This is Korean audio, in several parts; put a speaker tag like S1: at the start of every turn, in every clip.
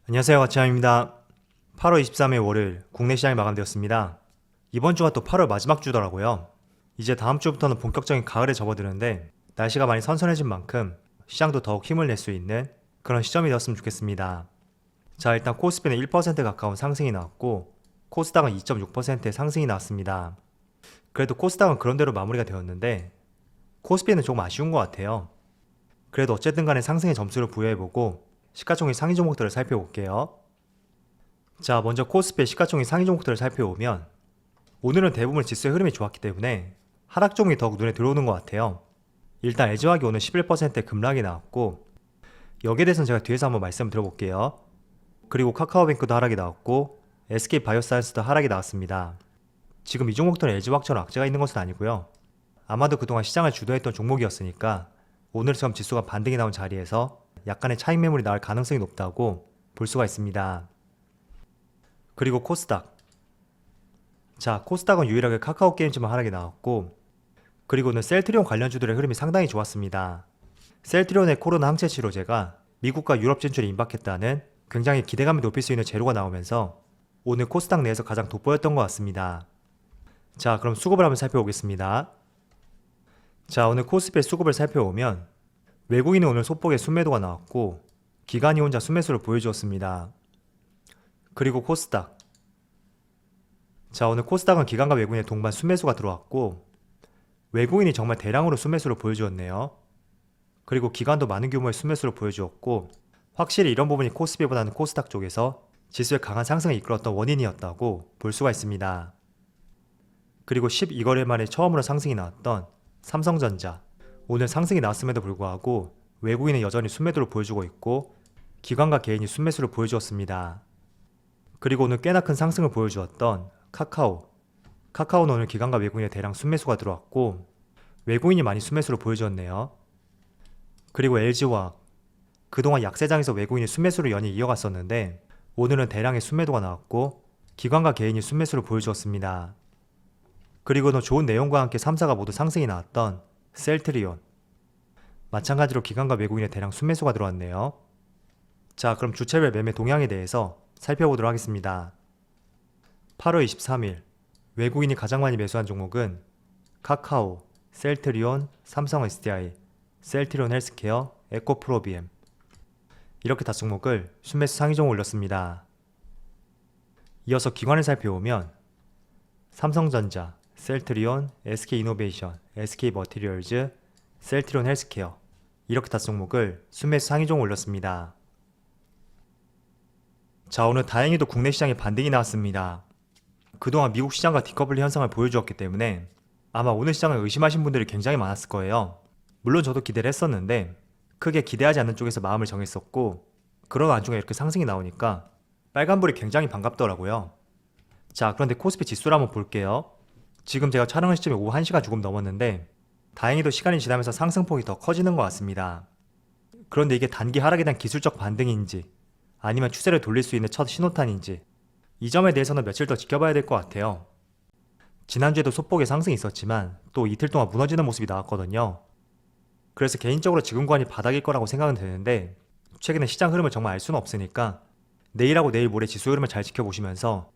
S1: 안녕하세요, 가치남입니다. 8월 23일 월요일 국내 시장이 마감되었습니다. 이번 주가 또 8월 마지막 주더라고요. 이제 다음 주부터는 본격적인 가을에 접어드는데 날씨가 많이 선선해진 만큼 시장도 더욱 힘을 낼 수 있는 그런 시점이 되었으면 좋겠습니다. 자, 일단 코스피는 1% 가까운 상승이 나왔고 코스닥은 2.6%의 상승이 나왔습니다. 그래도 코스닥은 그런대로 마무리가 되었는데 코스피는 조금 아쉬운 것 같아요. 그래도 어쨌든 간에 상승의 점수를 부여해보고 시가총액 상위 종목들을 살펴볼게요. 자, 먼저 코스피의 시가총액 상위 종목들을 살펴보면 오늘은 대부분 지수의 흐름이 좋았기 때문에 하락 종목이 더욱 눈에 들어오는 것 같아요. 일단 애즈와기 오늘 11%의 급락이 나왔고 여기에 대해서는 제가 뒤에서 한번 말씀을 드려볼게요. 그리고 카카오뱅크도 하락이 나왔고 SK바이오사이언스도 하락이 나왔습니다. 지금 이 종목들은 LG화학처럼 악재가 있는 것은 아니고요. 아마도 그동안 시장을 주도했던 종목이었으니까 오늘처럼 지수가 반등이 나온 자리에서 약간의 차익 매물이 나올 가능성이 높다고 볼 수가 있습니다. 그리고 코스닥. 자, 코스닥은 유일하게 카카오게임즈만 하락이 나왔고 그리고는 셀트리온 관련주들의 흐름이 상당히 좋았습니다. 셀트리온의 코로나 항체 치료제가 미국과 유럽 진출에 임박했다는 굉장히 기대감이 높일 수 있는 재료가 나오면서 오늘 코스닥 내에서 가장 돋보였던 것 같습니다. 자, 그럼 수급을 한번 살펴보겠습니다. 자, 오늘 코스피의 수급을 살펴보면 외국인이 오늘 소폭의 순매도가 나왔고 기관이 혼자 순매수를 보여주었습니다. 그리고 코스닥. 자, 오늘 코스닥은 기관과 외국인의 동반 순매수가 들어왔고 외국인이 정말 대량으로 순매수를 보여주었네요. 그리고 기관도 많은 규모의 순매수를 보여주었고 확실히 이런 부분이 코스피보다는 코스닥 쪽에서 지수의 강한 상승을 이끌었던 원인이었다고 볼 수가 있습니다. 그리고 12거래 만에 처음으로 상승이 나왔던 삼성전자. 오늘 상승이 나왔음에도 불구하고 외국인은 여전히 순매도를 보여주고 있고 기관과 개인이 순매수를 보여주었습니다. 그리고 오늘 꽤나 큰 상승을 보여주었던 카카오는 오늘 기관과 외국인의 대량 순매수가 들어왔고 외국인이 많이 순매수를 보여주었네요. 그리고 LG화학. 그동안 약세장에서 외국인이 순매수를 연이어 이어갔었는데 오늘은 대량의 순매도가 나왔고 기관과 개인이 순매수를 보여주었습니다. 그리고는 좋은 내용과 함께 3사가 모두 상승이 나왔던 셀트리온. 마찬가지로 기관과 외국인의 대량 순매수가 들어왔네요. 자, 그럼 주체별 매매 동향에 대해서 살펴보도록 하겠습니다. 8월 23일 외국인이 가장 많이 매수한 종목은 카카오, 셀트리온, 삼성 SDI, 셀트리온 헬스케어, 에코프로비엠 이렇게 5종목을 순매수 상위종을 올렸습니다. 이어서 기관을 살펴보면 삼성전자, 셀트리온, SK이노베이션, SK머티리얼즈, 셀트리온 헬스케어 이렇게 5종목을 순매수 상위종을 올렸습니다. 자, 오늘 다행히도 국내 시장에 반등이 나왔습니다. 그동안 미국 시장과 디커플링 현상을 보여주었기 때문에 아마 오늘 시장을 의심하신 분들이 굉장히 많았을 거예요. 물론 저도 기대를 했었는데 크게 기대하지 않는 쪽에서 마음을 정했었고 그런 와중에 이렇게 상승이 나오니까 빨간불이 굉장히 반갑더라고요. 자, 그런데 코스피 지수를 한번 볼게요. 지금 제가 촬영한 시점이 오후 1시가 조금 넘었는데 다행히도 시간이 지나면서 상승폭이 더 커지는 것 같습니다. 그런데 이게 단기 하락에 대한 기술적 반등인지 아니면 추세를 돌릴 수 있는 첫 신호탄인지 이 점에 대해서는 며칠 더 지켜봐야 될 것 같아요. 지난주에도 소폭의 상승이 있었지만 또 이틀 동안 무너지는 모습이 나왔거든요. 그래서 개인적으로 지금 구간이 바닥일 거라고 생각은 되는데 최근에 시장 흐름을 정말 알 수는 없으니까 내일하고 내일 모레 지수 흐름을 잘 지켜보시면서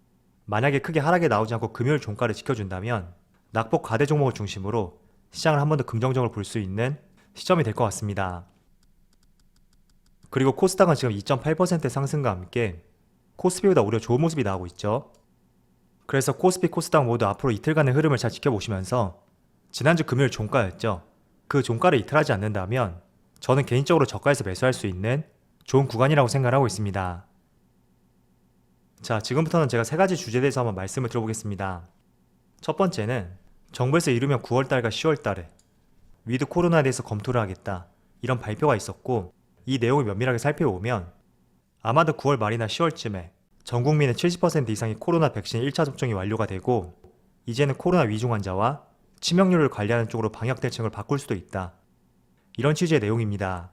S1: 만약에 크게 하락에 나오지 않고 금요일 종가를 지켜준다면 낙폭 과대 종목을 중심으로 시장을 한 번 더 긍정적으로 볼 수 있는 시점이 될 것 같습니다. 그리고 코스닥은 지금 2.8% 상승과 함께 코스피보다 오히려 좋은 모습이 나오고 있죠. 그래서 코스피, 코스닥 모두 앞으로 이틀간의 흐름을 잘 지켜보시면서 지난주 금요일 종가였죠. 그 종가를 이탈하지 않는다면 저는 개인적으로 저가에서 매수할 수 있는 좋은 구간이라고 생각하고 있습니다. 자, 지금부터는 제가 3가지 주제에 대해서 한번 말씀을 드려보겠습니다. 첫 번째는 정부에서 이르면 9월달과 10월달에 위드 코로나에 대해서 검토를 하겠다 이런 발표가 있었고 이 내용을 면밀하게 살펴보면 아마도 9월 말이나 10월쯤에 전 국민의 70% 이상이 코로나 백신 1차 접종이 완료가 되고 이제는 코로나 위중 환자와 치명률을 관리하는 쪽으로 방역 대책을 바꿀 수도 있다. 이런 취지의 내용입니다.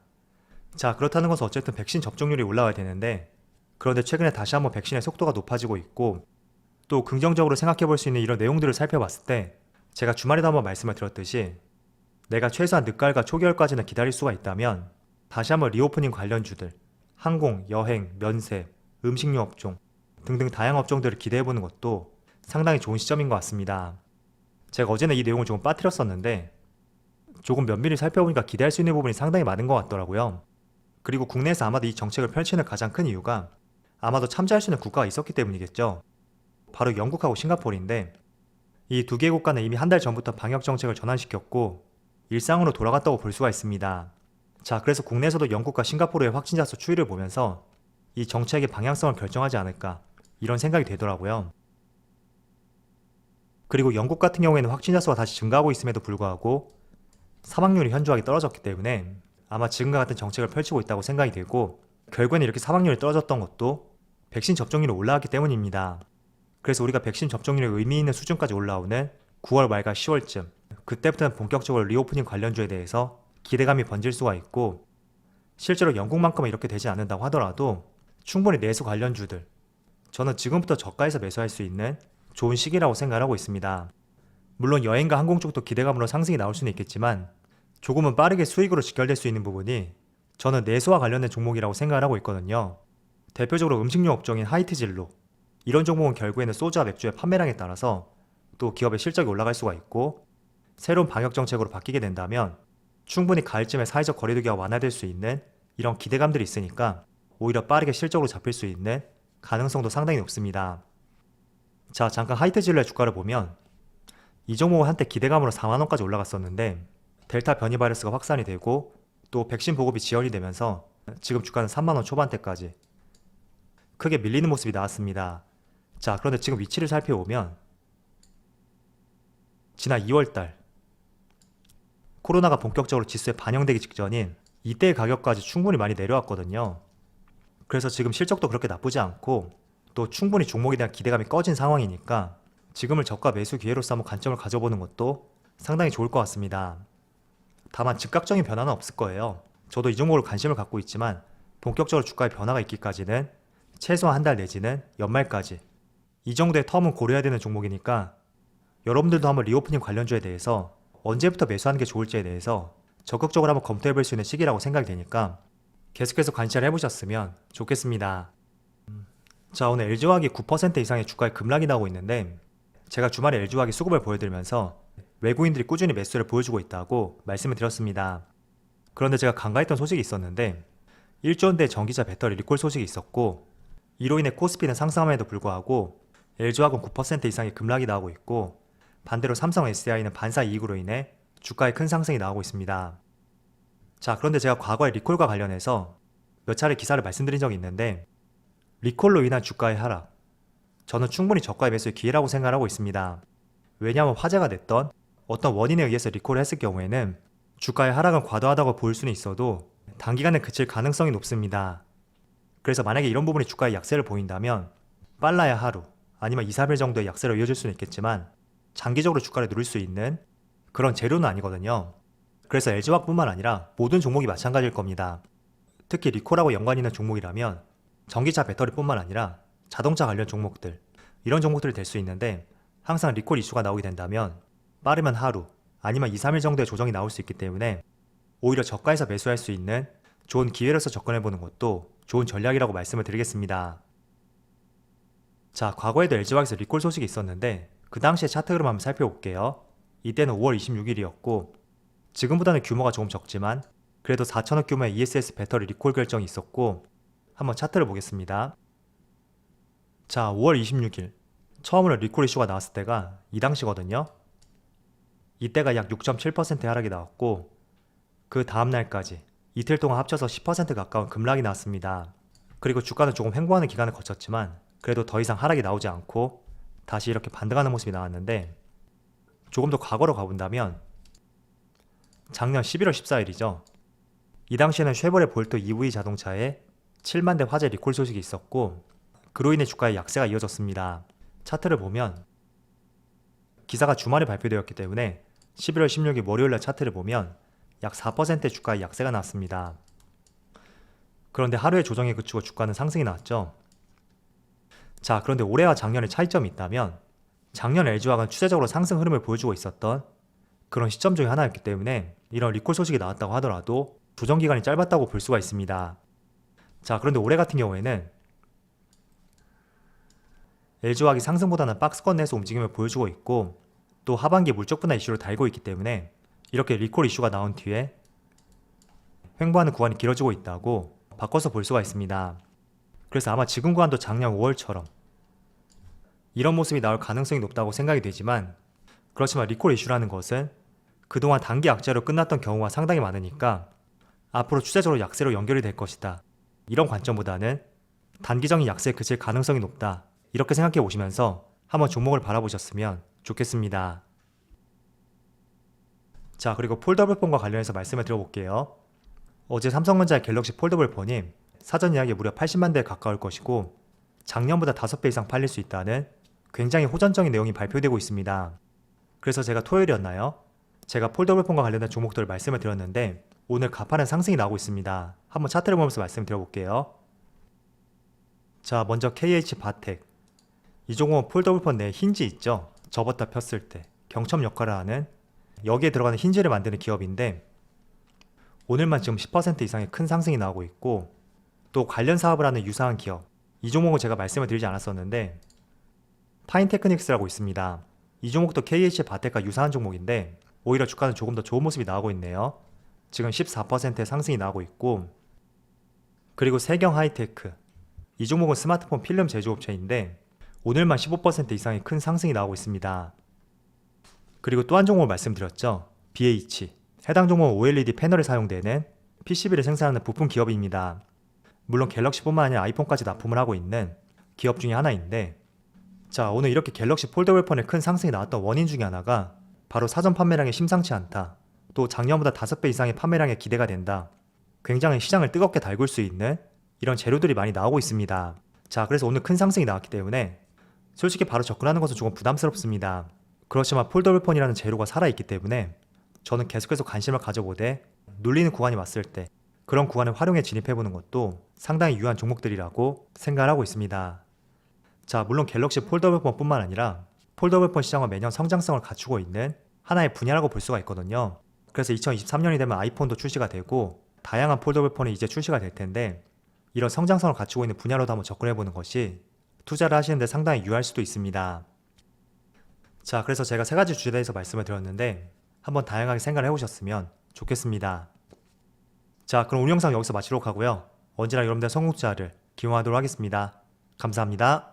S1: 자, 그렇다는 것은 어쨌든 백신 접종률이 올라와야 되는데 그런데 최근에 다시 한번 백신의 속도가 높아지고 있고 또 긍정적으로 생각해 볼 수 있는 이런 내용들을 살펴봤을 때 제가 주말에도 한번 말씀을 드렸듯이 내가 최소한 늦가을과 초겨울까지는 기다릴 수가 있다면 다시 한번 리오프닝 관련주들, 항공, 여행, 면세, 음식료 업종 등등 다양한 업종들을 기대해보는 것도 상당히 좋은 시점인 것 같습니다. 제가 어제는 이 내용을 조금 빠뜨렸었는데 조금 면밀히 살펴보니까 기대할 수 있는 부분이 상당히 많은 것 같더라고요. 그리고 국내에서 아마도 이 정책을 펼치는 가장 큰 이유가 아마도 참조할 수 있는 국가가 있었기 때문이겠죠. 바로 영국하고 싱가포르인데 이 두 개 국가는 이미 한 달 전부터 방역 정책을 전환시켰고 일상으로 돌아갔다고 볼 수가 있습니다. 자, 그래서 국내에서도 영국과 싱가포르의 확진자 수 추이를 보면서 이 정책의 방향성을 결정하지 않을까 이런 생각이 되더라고요. 그리고 영국 같은 경우에는 확진자 수가 다시 증가하고 있음에도 불구하고 사망률이 현저하게 떨어졌기 때문에 아마 지금과 같은 정책을 펼치고 있다고 생각이 되고 결국에는 이렇게 사망률이 떨어졌던 것도 백신 접종률이 올라왔기 때문입니다. 그래서 우리가 백신 접종률이 의미 있는 수준까지 올라오는 9월 말과 10월쯤 그때부터는 본격적으로 리오프닝 관련주에 대해서 기대감이 번질 수가 있고 실제로 영국만큼은 이렇게 되지 않는다고 하더라도 충분히 내수 관련주들 저는 지금부터 저가에서 매수할 수 있는 좋은 시기라고 생각하고 있습니다. 물론 여행과 항공 쪽도 기대감으로 상승이 나올 수는 있겠지만 조금은 빠르게 수익으로 직결될 수 있는 부분이 저는 내수와 관련된 종목이라고 생각을 하고 있거든요. 대표적으로 음식료 업종인 하이트진로 이런 종목은 결국에는 소주와 맥주의 판매량에 따라서 또 기업의 실적이 올라갈 수가 있고 새로운 방역 정책으로 바뀌게 된다면 충분히 가을쯤에 사회적 거리두기가 완화될 수 있는 이런 기대감들이 있으니까 오히려 빠르게 실적으로 잡힐 수 있는 가능성도 상당히 높습니다. 자, 잠깐 하이트진로의 주가를 보면 이 종목은 한때 기대감으로 4만원까지 올라갔었는데 델타 변이 바이러스가 확산이 되고 또 백신 보급이 지연이 되면서 지금 주가는 3만원 초반대까지 크게 밀리는 모습이 나왔습니다. 자, 그런데 지금 위치를 살펴보면 지난 2월달 코로나가 본격적으로 지수에 반영되기 직전인 이때의 가격까지 충분히 많이 내려왔거든요. 그래서 지금 실적도 그렇게 나쁘지 않고 또 충분히 종목에 대한 기대감이 꺼진 상황이니까 지금을 저가 매수 기회로서 한번 관점을 가져보는 것도 상당히 좋을 것 같습니다. 다만 즉각적인 변화는 없을 거예요. 저도 이 종목으로 관심을 갖고 있지만 본격적으로 주가의 변화가 있기까지는 최소한 한 달 내지는 연말까지 이 정도의 텀은 고려해야 되는 종목이니까 여러분들도 한번 리오프닝 관련주에 대해서 언제부터 매수하는 게 좋을지에 대해서 적극적으로 한번 검토해 볼 수 있는 시기라고 생각이 되니까 계속해서 관찰을 해보셨으면 좋겠습니다. 자, 오늘 LG화학이 9% 이상의 주가의 급락이 나오고 있는데 제가 주말에 LG화학이 수급을 보여드리면서 외국인들이 꾸준히 매수를 보여주고 있다고 말씀을 드렸습니다. 그런데 제가 간과했던 소식이 있었는데 1조 원대 전기차 배터리 리콜 소식이 있었고 이로 인해 코스피는 상승함에도 불구하고 LG화학은 9% 이상의 급락이 나오고 있고 반대로 삼성 SDI는 반사 이익으로 인해 주가에 큰 상승이 나오고 있습니다. 자, 그런데 제가 과거에 리콜과 관련해서 몇 차례 기사를 말씀드린 적이 있는데 리콜로 인한 주가의 하락 저는 충분히 저가의 매수의 기회라고 생각하고 있습니다. 왜냐하면 화제가 됐던 어떤 원인에 의해서 리콜을 했을 경우에는 주가의 하락은 과도하다고 보일 수는 있어도 단기간에 그칠 가능성이 높습니다. 그래서 만약에 이런 부분이 주가의 약세를 보인다면 빨라야 하루 아니면 2, 3일 정도의 약세로 이어질 수는 있겠지만 장기적으로 주가를 누릴 수 있는 그런 재료는 아니거든요. 그래서 LG화학뿐만 아니라 모든 종목이 마찬가지일 겁니다. 특히 리콜하고 연관이 있는 종목이라면 전기차 배터리뿐만 아니라 자동차 관련 종목들 이런 종목들이 될 수 있는데 항상 리콜 이슈가 나오게 된다면 빠르면 하루 아니면 2, 3일 정도의 조정이 나올 수 있기 때문에 오히려 저가에서 매수할 수 있는 좋은 기회로서 접근해보는 것도 좋은 전략이라고 말씀을 드리겠습니다. 자, 과거에도 LG화학에서 리콜 소식이 있었는데 그 당시의 차트 흐름 한번 살펴볼게요. 이때는 5월 26일이었고 지금보다는 규모가 조금 적지만 그래도 4천억 규모의 ESS 배터리 리콜 결정이 있었고 한번 차트를 보겠습니다. 자, 5월 26일 처음으로 리콜 이슈가 나왔을 때가 이 당시거든요. 이때가 약 6.7% 하락이 나왔고 그 다음날까지 이틀 동안 합쳐서 10% 가까운 급락이 나왔습니다. 그리고 주가는 조금 횡보하는 기간을 거쳤지만 그래도 더 이상 하락이 나오지 않고 다시 이렇게 반등하는 모습이 나왔는데 조금 더 과거로 가본다면 작년 11월 14일이죠. 이 당시에는 쉐보레 볼트 EV 자동차에 7만 대 화재 리콜 소식이 있었고 그로 인해 주가의 약세가 이어졌습니다. 차트를 보면 기사가 주말에 발표되었기 때문에 11월 16일 월요일날 차트를 보면 약 4%의 주가의 약세가 나왔습니다. 그런데 하루의 조정에 그치고 주가는 상승이 나왔죠. 자, 그런데 올해와 작년의 차이점이 있다면 작년 LG화학은 추세적으로 상승 흐름을 보여주고 있었던 그런 시점 중에 하나였기 때문에 이런 리콜 소식이 나왔다고 하더라도 조정 기간이 짧았다고 볼 수가 있습니다. 자, 그런데 올해 같은 경우에는 LG화학이 상승보다는 박스권 내에서 움직임을 보여주고 있고 또 하반기 물적 분할 이슈를 달고 있기 때문에 이렇게 리콜 이슈가 나온 뒤에 횡보하는 구간이 길어지고 있다고 바꿔서 볼 수가 있습니다. 그래서 아마 지금 구간도 작년 5월처럼 이런 모습이 나올 가능성이 높다고 생각이 되지만, 그렇지만 리콜 이슈라는 것은 그동안 단기 약세로 끝났던 경우가 상당히 많으니까 앞으로 추세적으로 약세로 연결이 될 것이다, 이런 관점보다는 단기적인 약세에 그칠 가능성이 높다, 이렇게 생각해 보시면서 한번 종목을 바라보셨으면 좋겠습니다. 자, 그리고 폴더블폰과 관련해서 말씀을 드려볼게요. 어제 삼성전자의 갤럭시 폴더블 폰이 사전 예약이 무려 80만 대에 가까울 것이고 작년보다 5배 이상 팔릴 수 있다는 굉장히 호전적인 내용이 발표되고 있습니다. 그래서 제가 토요일이었나요? 제가 폴더블폰과 관련된 종목들을 말씀을 드렸는데 오늘 가파른 상승이 나오고 있습니다. 한번 차트를 보면서 말씀 드려볼게요. 자, 먼저 KH바텍. 이 종목은 폴더블폰 내에 힌지 있죠? 접었다 폈을 때 경첩 역할을 하는, 여기에 들어가는 힌지를 만드는 기업인데 오늘만 지금 10% 이상의 큰 상승이 나오고 있고, 또 관련 사업을 하는 유사한 기업, 이 종목은 제가 말씀을 드리지 않았었는데 파인테크닉스라고 있습니다. 이 종목도 KH바텍과 유사한 종목인데 오히려 주가는 조금 더 좋은 모습이 나오고 있네요. 지금 14%의 상승이 나오고 있고, 그리고 세경하이테크, 이 종목은 스마트폰 필름 제조업체인데 오늘만 15% 이상의 큰 상승이 나오고 있습니다. 그리고 또 한 종목을 말씀드렸죠. BH. 해당 종목은 OLED 패널에 사용되는 PCB를 생산하는 부품 기업입니다. 물론 갤럭시뿐만 아니라 아이폰까지 납품을 하고 있는 기업 중에 하나인데, 자, 오늘 이렇게 갤럭시 폴더블폰에 큰 상승이 나왔던 원인 중에 하나가 바로 사전 판매량이 심상치 않다, 또 작년보다 5배 이상의 판매량에 기대가 된다, 굉장히 시장을 뜨겁게 달굴 수 있는 이런 재료들이 많이 나오고 있습니다. 자, 그래서 오늘 큰 상승이 나왔기 때문에 솔직히 바로 접근하는 것은 조금 부담스럽습니다. 그렇지만 폴더블폰이라는 재료가 살아있기 때문에 저는 계속해서 관심을 가져보되 눌리는 구간이 왔을 때 그런 구간을 활용해 진입해보는 것도 상당히 유효한 종목들이라고 생각을 하고 있습니다. 자, 물론 갤럭시 폴더블폰 뿐만 아니라 폴더블폰 시장은 매년 성장성을 갖추고 있는 하나의 분야라고 볼 수가 있거든요. 그래서 2023년이 되면 아이폰도 출시가 되고 다양한 폴더블폰이 이제 출시가 될 텐데, 이런 성장성을 갖추고 있는 분야로도 한번 접근해보는 것이 투자를 하시는데 상당히 유효할 수도 있습니다. 자, 그래서 제가 3가지 주제에 대해서 말씀을 드렸는데 한번 다양하게 생각을 해보셨으면 좋겠습니다. 자, 그럼 오늘 영상 여기서 마치도록 하고요. 언제나 여러분들의 성공투자를 기원하도록 하겠습니다. 감사합니다.